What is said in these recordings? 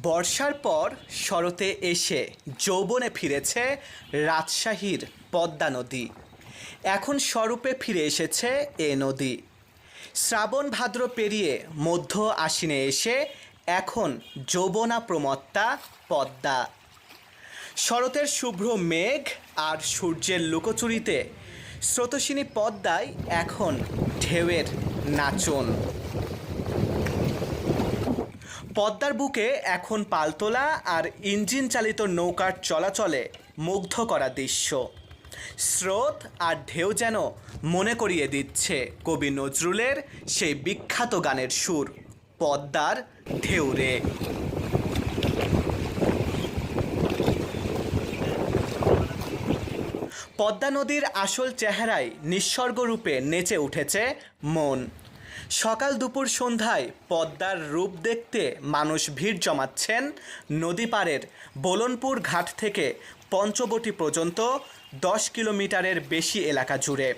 বর্ষার পর শরতে এসে যৌবনে ফিরেছে রাজশাহীর পদ্মা নদী। এখন স্বরূপে ফিরে এসেছে এ নদী। শ্রাবণ ভাদ্র পেরিয়ে মধ্য আশ্বিনে এসে এখন যৌবনা প্রমত্তা পদ্মা। শরতের শুভ্র মেঘ আর সূর্যের লুকোচুরিতে স্রোতস্বিনী পদ্মায় এখন ঢেউয়ের নাচন। পদ্মার বুকে এখন পালতোলা আর ইঞ্জিন চালিত নৌকার চলাচলে মুগ্ধ করা দৃশ্য। স্রোত আর ঢেউ যেন মনে করিয়ে দিচ্ছে কবি নজরুলের সেই বিখ্যাত গানের সুর, পদ্মার ঢেউ রে। পদ্মা নদীর আসল চেহারায় নিঃসর্গরূপে নেচে উঠেছে মন। সকাল দুপুর সন্ধ্যায় পদ্মার রূপ দেখতে মানুষ ভিড় জমাচ্ছেন নদী পাড়ের বোলনপুর ঘাট থেকে পঞ্চবটি পর্যন্ত 10 কিলোমিটারের বেশি এলাকা জুড়ে।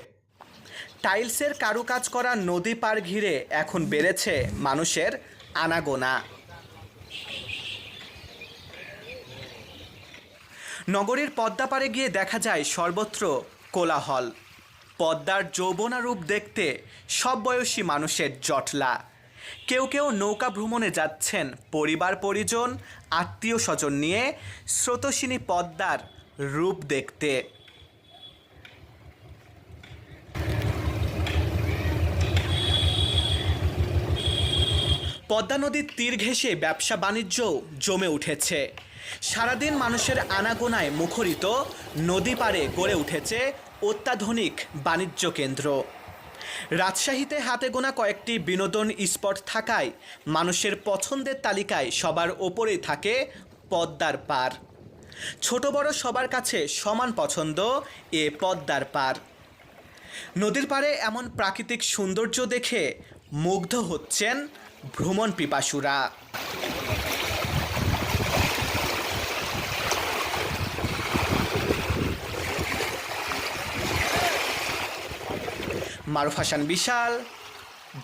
টাইলসের কারুকাজ করা নদী পাড় ঘিরে এখন বেড়েছে মানুষের আনাগোনা। নগরীর পদ্মা পাড়ে গিয়ে দেখা যায় সর্বত্র কোলাহল। পদ্মার যৌবনা রূপ দেখতে সব বয়সী মানুষের জটলা। কেউ কেউ নৌকা ভ্রমণে যাচ্ছেন পরিবার পরিজন আত্মীয় স্বজন নিয়ে স্রোতস্বিনী পদ্মার রূপ দেখতে। পদ্মা নদীর তীর ঘেঁষে ব্যবসা বাণিজ্যও জমে উঠেছে। সারাদিন মানুষের আনাগোনায় মুখরিত নদী পাড়ে গড়ে উঠেছে অত্যাধুনিক বাণিজ্য কেন্দ্র। রাজশাহীতে হাতে গোনা কয়েকটি বিনোদন স্পট থাকায় মানুষের পছন্দের তালিকায় সবার ওপরেই থাকে পদ্মার পাড়। ছোট বড় সবার কাছে সমান পছন্দ এ পদ্মার পাড়। নদীর পাড়ে এমন প্রাকৃতিক সৌন্দর্য দেখে মুগ্ধ হচ্ছেন ভ্রমণ পিপাসুরা। মারুফ হাসান বিশাল,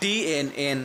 DNN।